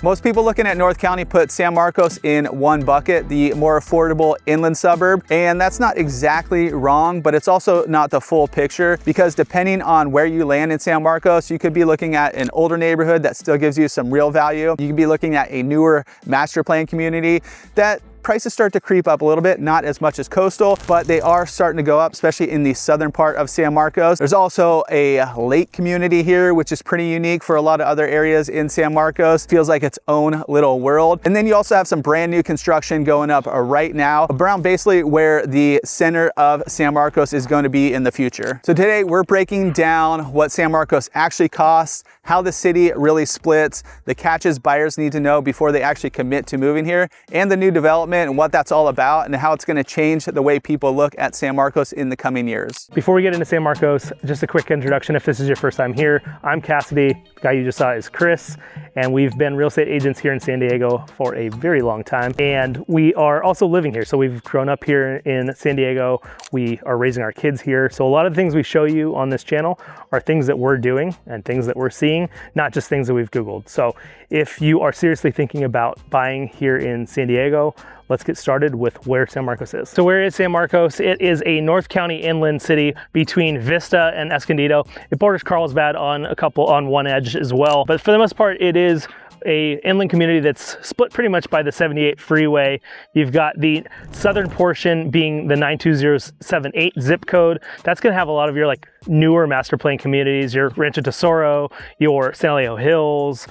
Most people looking at North County put San Marcos in one bucket, the more affordable inland suburb, and that's not exactly wrong, but it's also not the full picture, because depending on where you land in San Marcos, you could be looking at an older neighborhood that still gives you some real value. You could be looking at a newer master plan community that prices start to creep up a little bit, not as much as coastal, but they are starting to go up, especially in the southern part of San Marcos. There's also a lake community here, which is pretty unique for a lot of other areas in San Marcos. Feels like its own little world. And then you also have some brand new construction going up right now around basically where the center of San Marcos is going to be in the future. So today we're breaking down what San Marcos actually costs, how the city really splits, the catches buyers need to know before they actually commit to moving here, and the new development and what that's all about and how it's going to change the way people look at San Marcos in the coming years. Before we get into San Marcos, just a quick introduction if this is your first time here. I'm Cassidy, the guy you just saw is Chris, and we've been real estate agents here in San Diego for a very long time. And we are also living here. So we've grown up here in San Diego. We are raising our kids here. So a lot of the things we show you on this channel are things that we're doing and things that we're seeing, not just things that we've Googled. So if you are seriously thinking about buying here in San Diego, let's get started with where San Marcos is. So where is San Marcos? It is a North County inland city between Vista and Escondido. It borders Carlsbad on one edge as well. But for the most part, it is a inland community that's split pretty much by the 78 freeway. You've got the southern portion being the 92078 zip code. That's gonna have a lot of your like newer master plan communities, your Rancho Tesoro, your San Alejo Hills,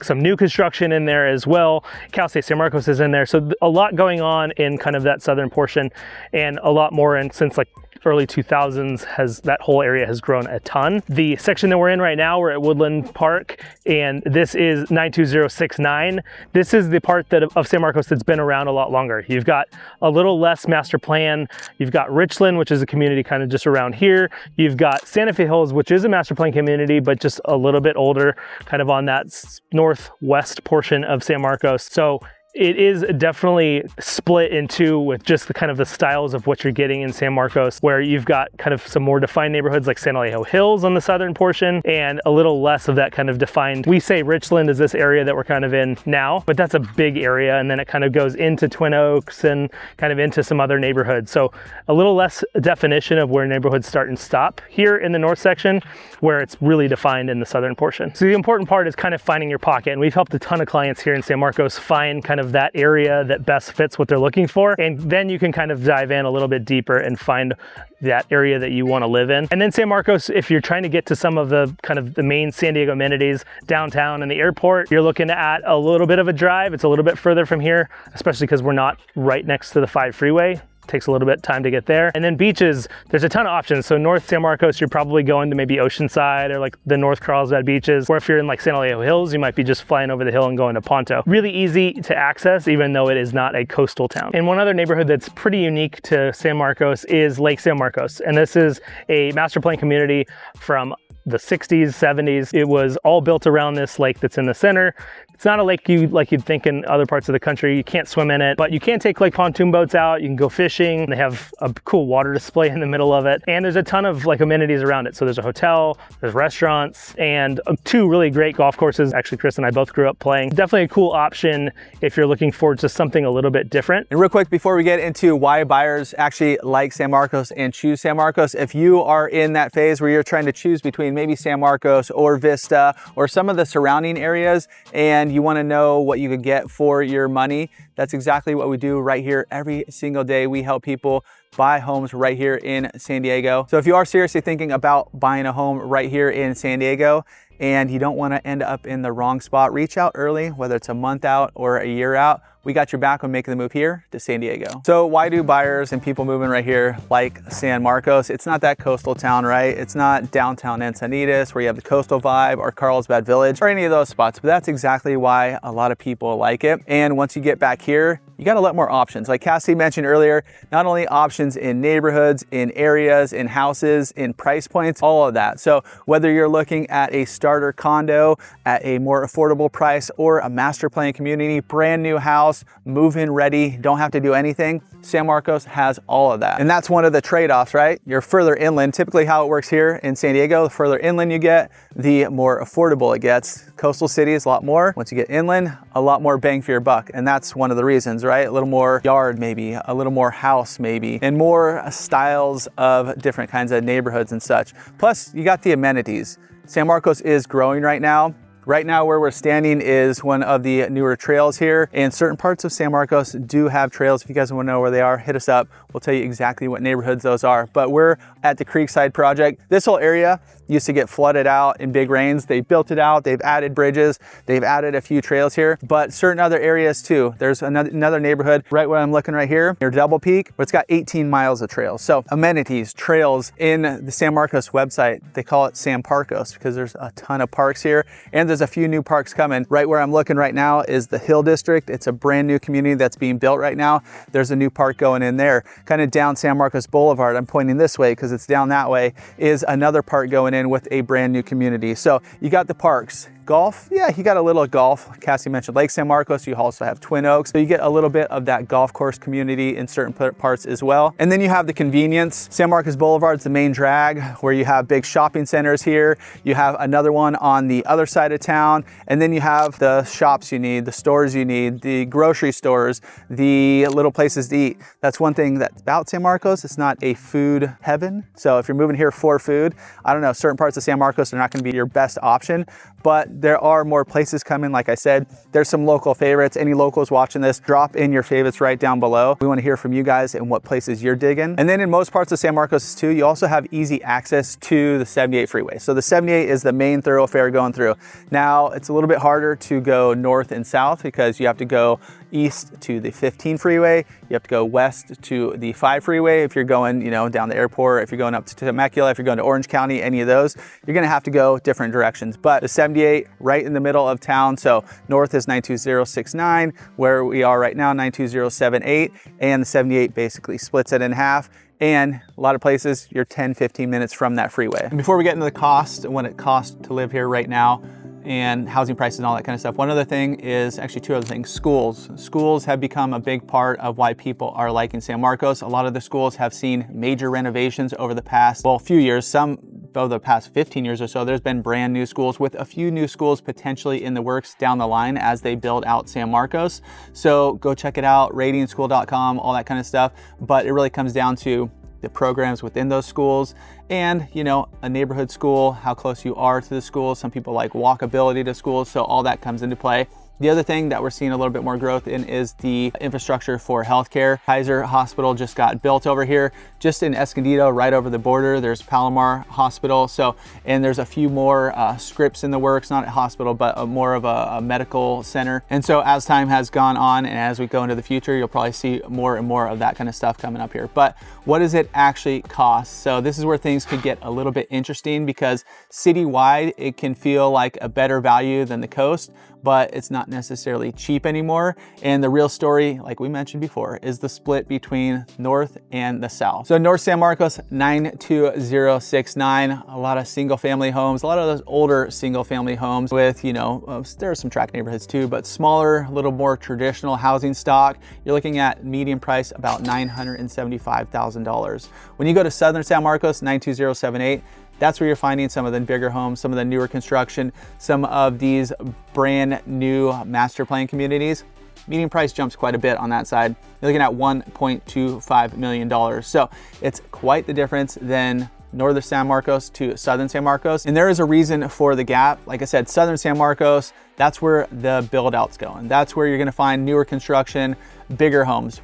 some new construction in there as well. Cal State San Marcos is in there. So a lot going on in kind of that southern portion, and a lot more in since like early 2000s that whole area has grown a ton. The section that we're in right now, we're at Woodland Park, and this is 92069. This is the part of San Marcos that's been around a lot longer. You've got a little less master plan. You've got Richland, which is a community kind of just around here. You've got Santa Fe Hills, which is a master plan community, but just a little bit older, kind of on that northwest portion of San Marcos. So it is definitely split in two with just the kind of the styles of what you're getting in San Marcos, where you've got kind of some more defined neighborhoods like San Alejo Hills on the southern portion, and a little less of that kind of defined. We say Richland is this area that we're kind of in now, but that's a big area, and then it kind of goes into Twin Oaks and kind of into some other neighborhoods. So a little less definition of where neighborhoods start and stop here in the north section, where it's really defined in the southern portion. So the important part is kind of finding your pocket, and we've helped a ton of clients here in San Marcos find kind of that area that best fits what they're looking for, and then you can kind of dive in a little bit deeper and find that area that you want to live in. And then San Marcos, if you're trying to get to some of the kind of the main San Diego amenities, downtown and the airport, you're looking at a little bit of a drive. It's a little bit further from here, especially because we're not right next to the 5 freeway. Takes a little bit of time to get there. And then beaches, there's a ton of options. So North San Marcos, you're probably going to maybe Oceanside or like the North Carlsbad beaches, or if you're in like San Alejo Hills, you might be just flying over the hill and going to Ponto. Really easy to access, even though it is not a coastal town. And one other neighborhood that's pretty unique to San Marcos is Lake San Marcos. And this is a master plan community from the 60s, 70s. It was all built around this lake that's in the center. It's not a lake you'd think in other parts of the country. You can't swim in it, but you can take like pontoon boats out. You can go fishing. They have a cool water display in the middle of it. And there's a ton of like amenities around it. So there's a hotel, there's restaurants, and 2 really great golf courses. Actually, Chris and I both grew up playing. Definitely a cool option if you're looking forward to something a little bit different. And real quick, before we get into why buyers actually like San Marcos and choose San Marcos, if you are in that phase where you're trying to choose between maybe San Marcos or Vista or some of the surrounding areas, and you want to know what you could get for your money, that's exactly what we do right here every single day. We help people buy homes right here in San Diego. So if you are seriously thinking about buying a home right here in San Diego and you don't want to end up in the wrong spot, reach out early, whether it's a month out or a year out. We got your back when making the move here to San Diego. So why do buyers and people moving right here like San Marcos? It's not that coastal town, right? It's not downtown Encinitas where you have the coastal vibe, or Carlsbad Village, or any of those spots, but that's exactly why a lot of people like it. And once you get back here, you got a lot more options. Like Cassidy mentioned earlier, not only options in neighborhoods, in areas, in houses, in price points, all of that. So whether you're looking at a starter condo at a more affordable price or a master plan community, brand new house, move-in ready, don't have to do anything, San Marcos has all of that. And that's one of the trade-offs, right? You're further inland. Typically how it works here in San Diego, the further inland you get, the more affordable it gets, Coastal cities, a lot more. Once you get inland, a lot more bang for your buck. And that's one of the reasons, right? A little more yard maybe, a little more house maybe, and more styles of different kinds of neighborhoods and such. Plus, you got the amenities. San Marcos is growing right now. Right now where we're standing is one of the newer trails here, and certain parts of San Marcos do have trails. If you guys want to know where they are, hit us up. We'll tell you exactly what neighborhoods those are. But we're at the Creekside project. This whole area used to get flooded out in big rains. They built it out, they've added bridges, they've added a few trails here, but certain other areas too. There's another neighborhood right where I'm looking right here near Double Peak, where it's got 18 miles of trails. So amenities, trails in the San Marcos website, they call it San Parcos because there's a ton of parks here, and there's a few new parks coming. Right where I'm looking right now is the Hill District. It's a brand new community that's being built right now. There's a new park going in there. Kind of down San Marcos Boulevard, I'm pointing this way because it's down that way, is another park going in with a brand new community. So you got the parks. Golf, yeah, you got a little golf. Cassidy mentioned Lake San Marcos. You also have Twin Oaks. So you get a little bit of that golf course community in certain parts as well. And then you have the convenience. San Marcos Boulevard is the main drag where you have big shopping centers here. You have another one on the other side of town. And then you have the shops you need, the stores you need, the grocery stores, the little places to eat. That's one thing that's about San Marcos. It's not a food heaven. So if you're moving here for food, I don't know, certain parts of San Marcos are not going to be your best option, but there are more places coming. Like I said, there's some local favorites. Any locals watching this, drop in your favorites right down below. We want to hear from you guys and what places you're digging. And then in most parts of San Marcos too, you also have easy access to the 78 freeway. So the 78 is the main thoroughfare going through. Now it's a little bit harder to go north and south because you have to go east to the 15 freeway. You have to go west to the 5 freeway if you're going, you know, down the airport, if you're going up to Temecula, if you're going to Orange County, any of those, you're gonna have to go different directions. But the 78 right in the middle of town. So north is 92069, where we are right now, 92078, and the 78 basically splits it in half. And a lot of places, you're 10, 15 minutes from that freeway. And before we get into the cost and what it costs to live here right now, and housing prices and all that kind of stuff. One other thing is actually two other things. Schools. Schools have become a big part of why people are liking San Marcos. A lot of the schools have seen major renovations over the past, well, few years. Some over the past 15 years or so, there's been brand new schools with a few new schools potentially in the works down the line as they build out San Marcos. So go check it out, radianschool.com, all that kind of stuff. But it really comes down to the programs within those schools and, you know, a neighborhood school, how close you are to the school. Some people like walkability to schools, so all that comes into play. The other thing that we're seeing a little bit more growth in is the infrastructure for healthcare. Kaiser Hospital just got built over here, just in Escondido, right over the border. There's Palomar Hospital. So, and there's a few more scripts in the works, not a hospital, but more of a medical center. And so as time has gone on and as we go into the future, you'll probably see more and more of that kind of stuff coming up here. But what does it actually cost? So this is where things could get a little bit interesting because citywide, it can feel like a better value than the coast, but it's not necessarily cheap anymore. And the real story, like we mentioned before, is the split between north and the south. So North San Marcos, 92069, a lot of single family homes, a lot of those older single family homes with, you know, there are some tract neighborhoods too, but smaller, a little more traditional housing stock. You're looking at median price about $975,000. When you go to Southern San Marcos, 92078, that's where you're finding some of the bigger homes, some of the newer construction, some of these brand new master plan communities. Median price jumps quite a bit on that side. You're looking at $1.25 million. So it's quite the difference than Northern San Marcos to Southern San Marcos. And there is a reason for the gap. Like I said, Southern San Marcos, that's where the build out's going. That's where you're gonna find newer construction, bigger homes,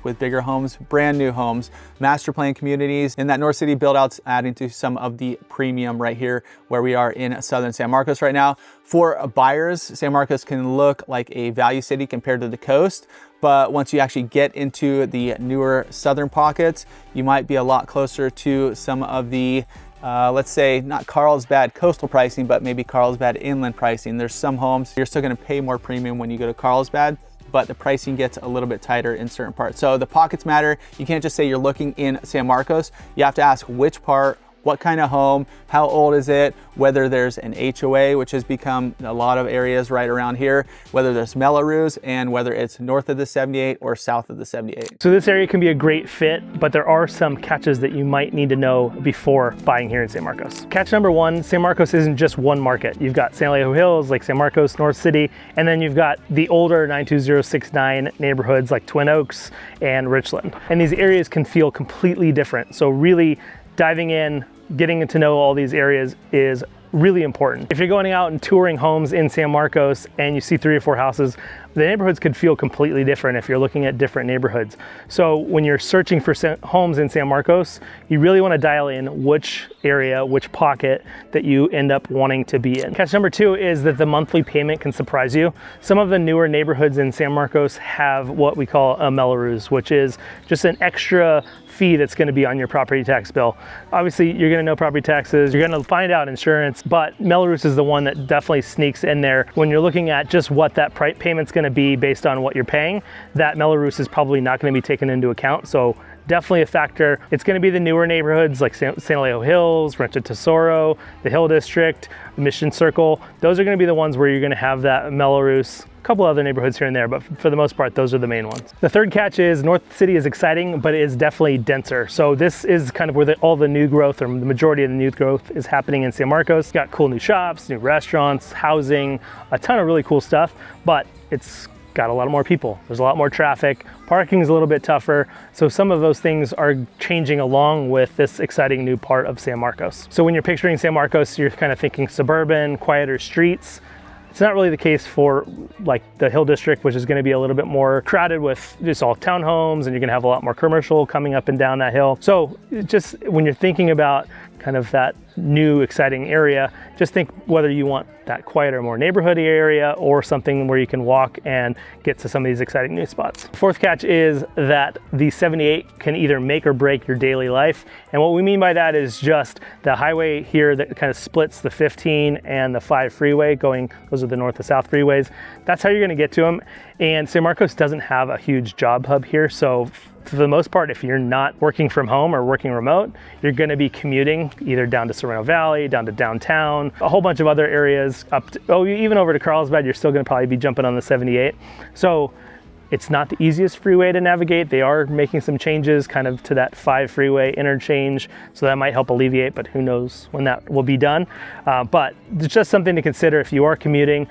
brand new homes, master plan communities. And that North City build out's adding to some of the premium right here where we are in Southern San Marcos right now. For buyers, San Marcos can look like a value city compared to the coast. But once you actually get into the newer southern pockets, you might be a lot closer to some of the, let's say, not Carlsbad coastal pricing, but maybe Carlsbad inland pricing. There's some homes, you're still gonna pay more premium when you go to Carlsbad, but the pricing gets a little bit tighter in certain parts. So the pockets matter. You can't just say you're looking in San Marcos. You have to ask which part, what kind of home, how old is it, whether there's an HOA, which has become a lot of areas right around here, whether there's Melrose, and whether it's north of the 78 or south of the 78. So this area can be a great fit, but there are some catches that you might need to know before buying here in San Marcos. Catch number one, San Marcos isn't just one market. You've got San Alejo Hills, like San Marcos, North City, and then you've got the older 92069 neighborhoods like Twin Oaks and Richland. And these areas can feel completely different. So really diving in, getting to know all these areas is really important. If you're going out and touring homes in San Marcos and you see 3 or 4 houses, the neighborhoods could feel completely different if you're looking at different neighborhoods. So when you're searching for homes in San Marcos, you really want to dial in which area, which pocket that you end up wanting to be in. Catch number 2 is that the monthly payment can surprise you. Some of the newer neighborhoods in San Marcos have what we call a Melrose, which is just an extra fee that's going to be on your property tax bill. Obviously, you're going to know property taxes, you're going to find out insurance, but Melrose is the one that definitely sneaks in there. When you're looking at just what that payment's going to be based on what you're paying, that Melrose is probably not going to be taken into account. So definitely a factor. It's going to be the newer neighborhoods like San Alejo Hills, Rancho Tesoro, the Hill District, Mission Circle. Those are going to be the ones where you're going to have that Melrose. A couple other neighborhoods here and there, but for the most part, those are the main ones. The third catch is North City is exciting, but it is definitely denser. So this is kind of where all the new growth, or the majority of the new growth, is happening in San Marcos. Got cool new shops, new restaurants, housing, a ton of really cool stuff, but it's got a lot more people. There's a lot more traffic. Parking is a little bit tougher. So some of those things are changing along with this exciting new part of San Marcos. So when you're picturing San Marcos, you're kind of thinking suburban, quieter streets. It's not really the case for like the Hill District, which is going to be a little bit more crowded with just all townhomes, and you're going to have a lot more commercial coming up and down that hill. So just when you're thinking about kind of that new exciting area, just think whether you want that quieter, more neighborhoody area or something where you can walk and get to some of these exciting new spots. Fourth catch is that the 78 can either make or break your daily life. And what we mean by that is just the highway here that kind of splits the 15 and the 5 freeway going, those are the north to south freeways. That's how you're going to get to them. And San Marcos doesn't have a huge job hub here. So for the most part, if you're not working from home or working remote, you're going to be commuting either down to Sereno Valley, down to downtown, a whole bunch of other areas, up to, even over to Carlsbad. You're still going to probably be jumping on the 78. So it's not the easiest freeway to navigate. They are making some changes kind of to that 5 freeway interchange, so that might help alleviate, but who knows when that will be done. But it's just something to consider if you are commuting.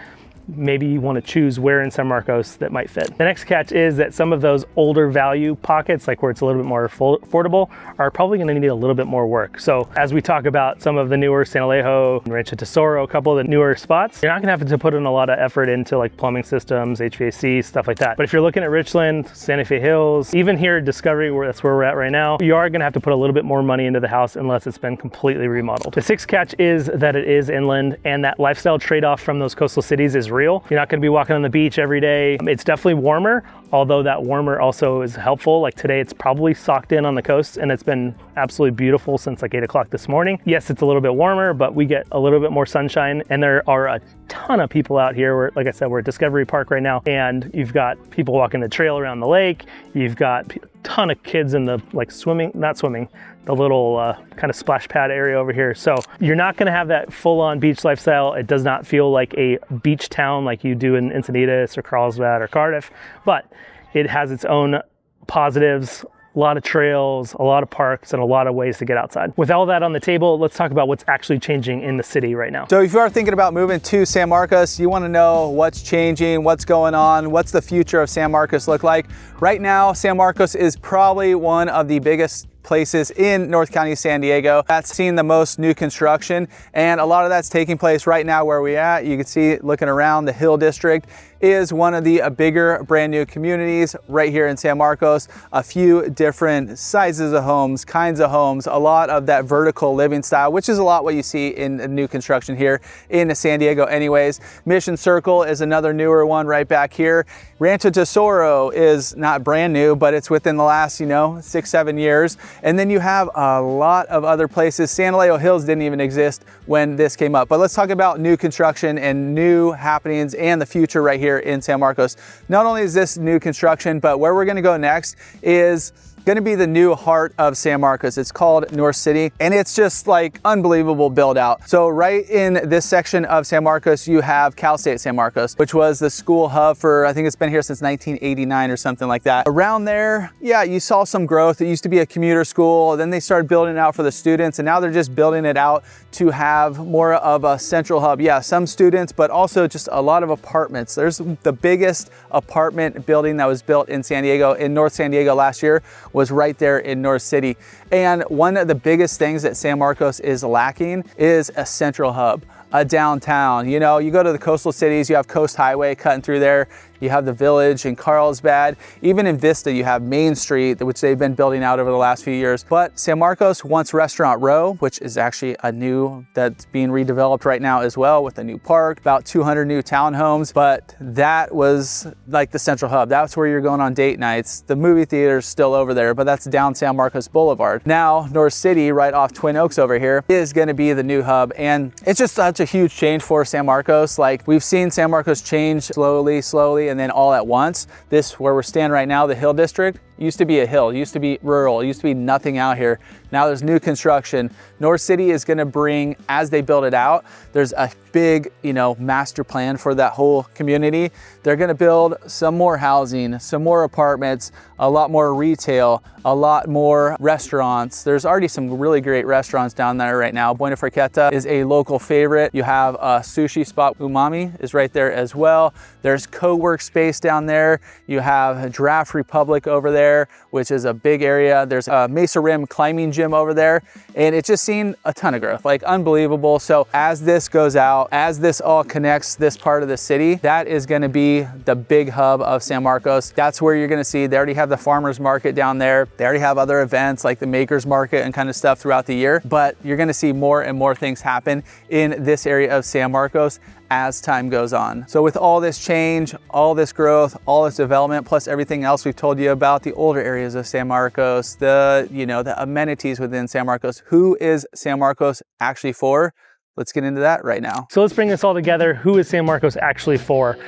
Maybe you want to choose where in San Marcos that might fit. The next catch is that some of those older value pockets, like where it's a little bit more affordable, are probably going to need a little bit more work. So as we talk about some of the newer San Alejo, Rancho Tesoro, a couple of the newer spots, you're not going to have to put in a lot of effort into like plumbing systems, HVAC, stuff like that. But if you're looking at Richland, Santa Fe Hills, even here Discovery, that's where we're at right now, you are going to have to put a little bit more money into the house unless it's been completely remodeled. The sixth catch is that it is inland, and that lifestyle trade-off from those coastal cities is real. You're not going to be walking on the beach every day. It's definitely warmer, although that warmer also is helpful. Like today, it's probably socked in on the coast, and it's been absolutely beautiful since like 8 o'clock this morning. Yes, it's a little bit warmer, but we get a little bit more sunshine, and there are a ton of people out here. Like I said, we're at Discovery Park right now, and you've got people walking the trail around the lake. You've got a ton of kids in the like the little kind of splash pad area over here. So you're not going to have that full-on beach lifestyle. It does not feel like a beach town like you do in Encinitas or Carlsbad or Cardiff, but it has its own positives. A lot of trails, a lot of parks, and a lot of ways to get outside. With all that on the table, let's talk about what's actually changing in the city right now. So if you are thinking about moving to San Marcos, you want to know what's changing, what's going on, what's the future of San Marcos look like. Right now, San Marcos is probably one of the biggest places in North County, San Diego, that's seen the most new construction, and a lot of that's taking place right now where we're at. You can see looking around, the Hill District is one of the bigger brand new communities right here in San Marcos. A few different sizes of homes, kinds of homes, a lot of that vertical living style, which is a lot what you see in new construction here in San Diego anyways. Mission Circle is another newer one right back here. Rancho Tesoro is not brand new, but it's within the last, 6-7 years. And then you have a lot of other places. San Alejo Hills didn't even exist when this came up. But let's talk about new construction and new happenings and the future right here in San Marcos. Not only is this new construction, but where we're gonna go next is Gonna be the new heart of San Marcos. It's called North City, and it's just like unbelievable build out. So right in this section of San Marcos, you have Cal State San Marcos, which was the school hub for, I think it's been here since 1989 or something like that. Around there, yeah, you saw some growth. It used to be a commuter school, then they started building it out for the students, and now they're just building it out to have more of a central hub. Yeah, some students, but also just a lot of apartments. There's the biggest apartment building that was built in San Diego, in North San Diego last year, was right there in North City. And one of the biggest things that San Marcos is lacking is a central hub, a downtown. You know, you go to the coastal cities, you have Coast Highway cutting through there. You have the Village in Carlsbad. Even in Vista, you have Main Street, which they've been building out over the last few years. But San Marcos wants Restaurant Row, which is actually a new, that's being redeveloped right now as well, with a new park, about 200 new townhomes. But that was like the central hub. That's where you're going on date nights. The movie theater's still over there, but that's down San Marcos Boulevard. Now, North City, right off Twin Oaks over here, is gonna be the new hub. And it's just such a huge change for San Marcos. Like, we've seen San Marcos change slowly, and then all at once. This, where we're standing right now, the Hill District, used to be a hill, used to be rural, used to be nothing out here. Now there's new construction. North City is gonna bring, as they build it out, there's a big, you know, master plan for that whole community. They're gonna build some more housing, some more apartments, a lot more retail, a lot more restaurants. There's already some really great restaurants down there right now. Buena Fraqueta is a local favorite. You have a sushi spot, Umami is right there as well. There's co-work space down there. You have Giraffe Republic over there, which is a big area. There's a Mesa Rim climbing gym over there, and it's just seen a ton of growth, like unbelievable. So as this goes out, as this all connects this part of the city, that is gonna be the big hub of San Marcos. That's where you're gonna see, they already have the farmers market down there. They already have other events like the makers market and kind of stuff throughout the year, but you're gonna see more and more things happen in this area of San Marcos as time goes on. So with all this change, all this growth, all this development, plus everything else we've told you about the older areas of San Marcos, the, you know, the amenities within San Marcos, who is San Marcos actually for? Let's get into that right now. So let's bring this all together. Who is San Marcos actually for?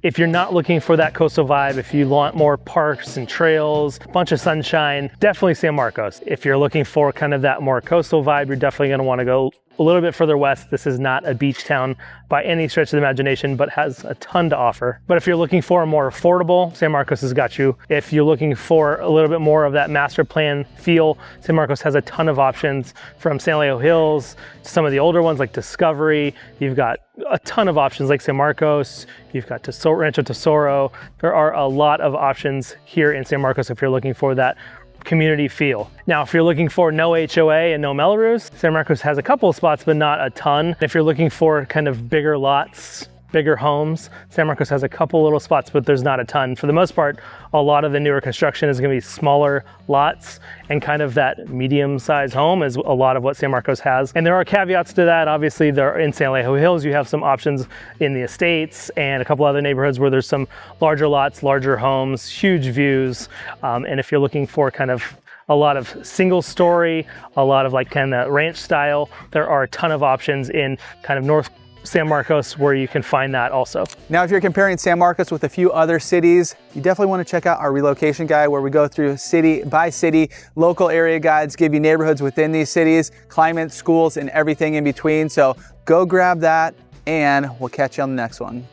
If you're not looking for that coastal vibe, if you want more parks and trails, a bunch of sunshine, definitely San Marcos. If you're looking for kind of that more coastal vibe, you're definitely gonna wanna go a little bit further west. This is not a beach town by any stretch of the imagination, but has a ton to offer. But if you're looking for a more affordable, San Marcos has got you. If you're looking for a little bit more of that master plan feel, San Marcos has a ton of options, from San Leo Hills to some of the older ones like Discovery. You've got a ton of options like San Marcos. You've got Rancho Tesoro. There are a lot of options here in San Marcos if you're looking for that community feel. Now, if you're looking for no HOA and no Melrose, San Marcos has a couple of spots, but not a ton. If you're looking for kind of bigger lots, bigger homes, San Marcos has a couple little spots, but there's not a ton. For the most part, a lot of the newer construction is gonna be smaller lots, and kind of that medium-sized home is a lot of what San Marcos has. And there are caveats to that. Obviously, there in San Leo Hills, you have some options in the estates and a couple other neighborhoods where there's some larger lots, larger homes, huge views. And if you're looking for kind of a lot of single story, a lot of like kind of ranch style, there are a ton of options in kind of North San Marcos where you can find that also. Now, if you're comparing San Marcos with a few other cities, you definitely want to check out our relocation guide, where we go through city by city, local area guides, give you neighborhoods within these cities, climate, schools, and everything in between. So go grab that, and we'll catch you on the next one.